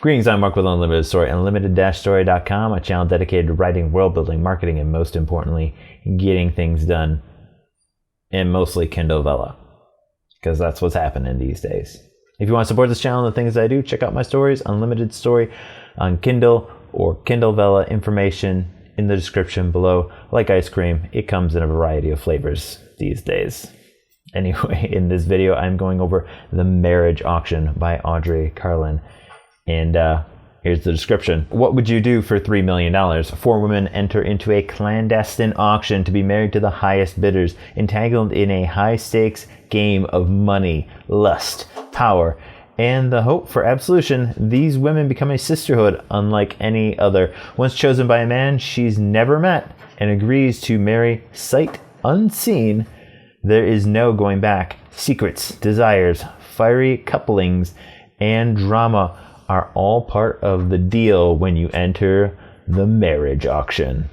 Greetings, I'm Mark with Unlimited Story, unlimited-story.com, a channel dedicated to writing, world building, marketing, and most importantly, getting things done. And mostly Kindle Vella, because that's what's happening these days. If you want to support this channel and the things I do, check out my stories, Unlimited Story on Kindle or Kindle Vella. Information in the description below. Like ice cream, it comes in a variety of flavors these days. Anyway, in this video, I'm going over The Marriage Auction by Audrey Carlan. And here's the description. What would you do for $3 million? 4 women enter into a clandestine auction to be married to the highest bidders, entangled in a high-stakes game of money, lust, power, and the hope for absolution. These women become a sisterhood unlike any other. Once chosen by a man she's never met and agrees to marry sight unseen, there is no going back. Secrets, desires, fiery couplings, and drama are all part of the deal when you enter the marriage auction.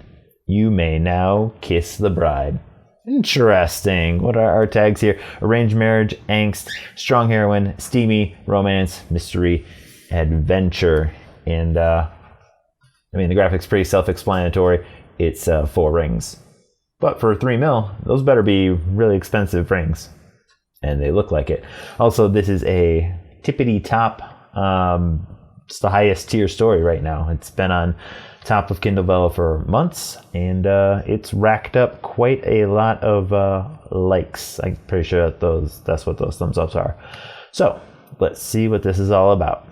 You may now kiss the bride. Interesting. What are our tags here? Arranged marriage, angst, strong heroine, steamy, romance, mystery, adventure. And the graphic's pretty self-explanatory. It's 4 rings. But for $3 million, those better be really expensive rings. And they look like it. Also, this is a tippity top. It's the highest tier story right now. It's been on top of Kindle Vella for months, and it's racked up quite a lot of likes. I'm pretty sure that's what those thumbs ups are. So let's see what this is all about.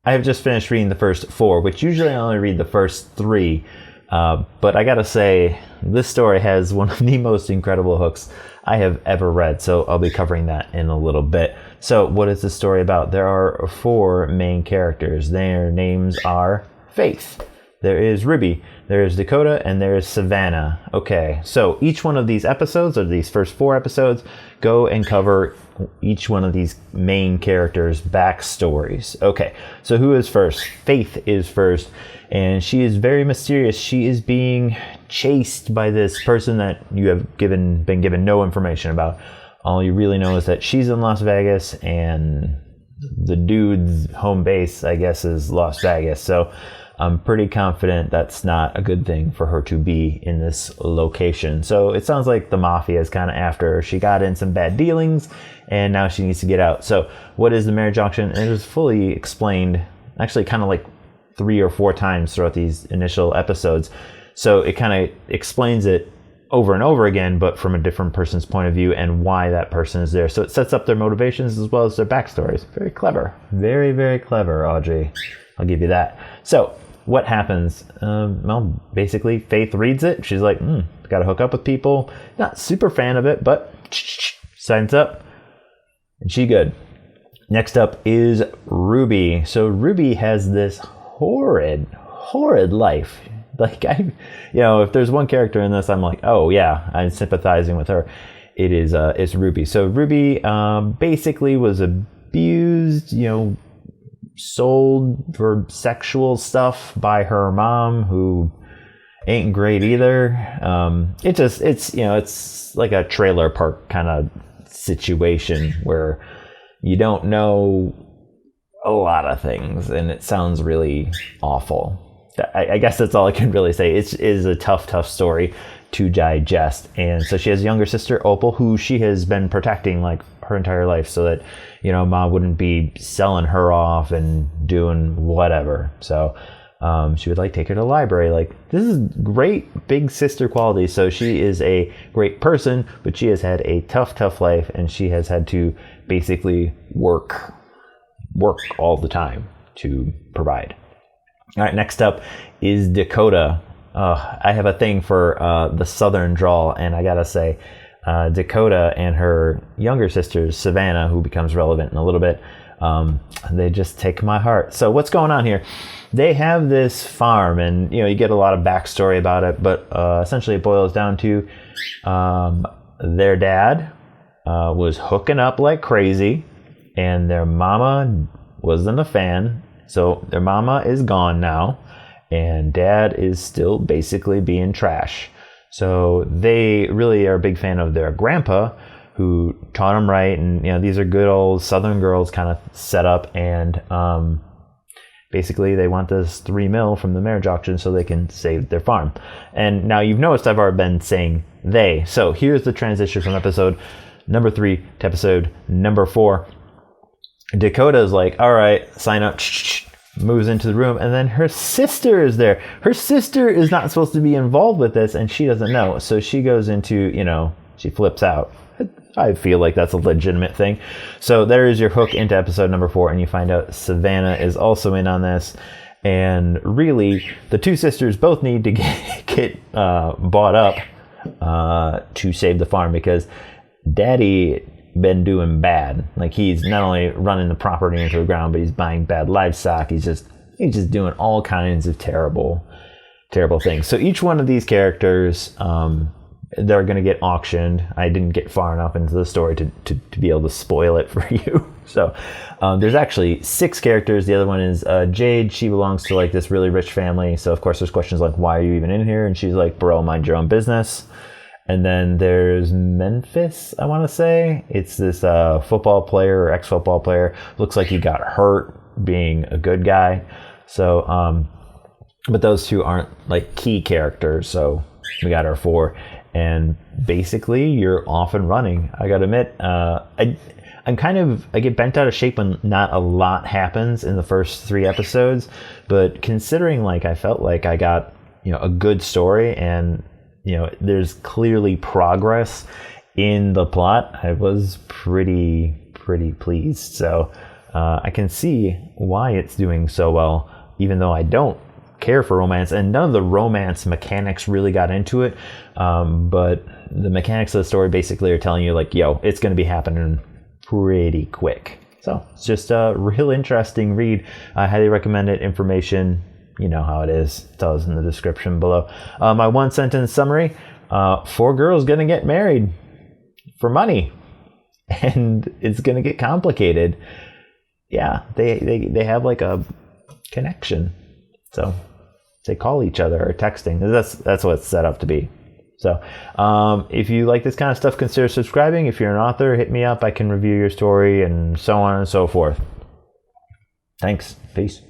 I have just finished reading the first 4, which usually I only read the first 3. But I gotta say, this story has one of the most incredible hooks I have ever read, so I'll be covering that in a little bit. So what is this story about? There are 4 main characters. Their names are Faith. There is Ruby, there is Dakota, and there is Savannah. Okay, so each one of these episodes, or these first 4 episodes, go and cover each one of these main characters' backstories. Okay, so who is first? Faith is first, and she is very mysterious. She is being chased by this person that you have been given no information about. All you really know is that she's in Las Vegas, and the dude's home base, I guess, is Las Vegas. So I'm pretty confident that's not a good thing for her to be in this location. So it sounds like the mafia is kind of after her. She got in some bad dealings, and now she needs to get out. So what is the marriage auction? It is fully explained, actually kind of like 3 or 4 times throughout these initial episodes. So it kind of explains it over and over again, but from a different person's point of view and why that person is there. So it sets up their motivations as well as their backstories. Very clever. Very, very clever, Audrey. I'll give you that. So what happens? Well, basically, Faith reads it. She's like, gotta hook up with people. Not super fan of it, but signs up. And she good. Next up is Ruby. So Ruby has this horrid life. Like, if there's one character in this, I'm like, oh yeah, I'm sympathizing with her. It's Ruby. So Ruby basically was abused, sold for sexual stuff by her mom, who ain't great either. It's like a trailer park kind of situation where you don't know a lot of things, and it sounds really awful. I guess that's all I can really say. It is a tough story to digest. And so she has a younger sister, Opal, who she has been protecting like her entire life so that, mom wouldn't be selling her off and doing whatever. So she would take her to the library. This is great big sister quality. So she is a great person, but she has had a tough life, and she has had to basically work all the time to provide. All right, next up is Dakota. I have a thing for the southern drawl, and I gotta say, Dakota and her younger sister, Savannah, who becomes relevant in a little bit, they just take my heart. So what's going on here? They have this farm, and you get a lot of backstory about it, but essentially it boils down to their dad was hooking up like crazy, and their mama wasn't a fan. So their mama is gone now, and dad is still basically being trash. So they really are a big fan of their grandpa, who taught him right. And, these are good old Southern girls kind of set up. And basically they want this $3 million from the marriage auction so they can save their farm. And now you've noticed I've already been saying they. So here's the transition from episode number 3 to episode number 4. Dakota is like, all right, sign up, moves into the room, and then her sister is there. Her sister is not supposed to be involved with this, and she doesn't know. So she goes into, she flips out. I feel like that's a legitimate thing. So there is your hook into episode number 4, and you find out Savannah is also in on this. And really, the two sisters both need to get bought up to save the farm, because Daddy been doing bad. Like, he's not only running the property into the ground, but he's buying bad livestock. He's just doing all kinds of terrible things. So each one of these characters, they're going to get auctioned. I didn't get far enough into the story to be able to spoil it for you. So there's actually 6 characters. The other one is Jade. She belongs to like this really rich family. So of course there's questions like, why are you even in here? And she's like, bro, mind your own business. And then there's Memphis, I want to say. It's this football player or ex-football player. Looks like he got hurt being a good guy. So, but those two aren't like key characters. So we got our 4. And basically you're off and running. I got to admit, I get bent out of shape when not a lot happens in the first 3 episodes. But considering like I felt like I got, a good story and there's clearly progress in the plot, I was pretty pleased. So I can see why it's doing so well, even though I don't care for romance, and none of the romance mechanics really got into it. But the mechanics of the story basically are telling you like, yo, it's going to be happening pretty quick. So it's just a real interesting read. I highly recommend it. Information, you know how it is. It's always in the description below. My 1-sentence summary: 4 girls gonna get married for money, and it's gonna get complicated. Yeah, they have like a connection, so they call each other or texting. That's what it's set up to be. So if you like this kind of stuff, consider subscribing. If you're an author, hit me up. I can review your story and so on and so forth. Thanks. Peace.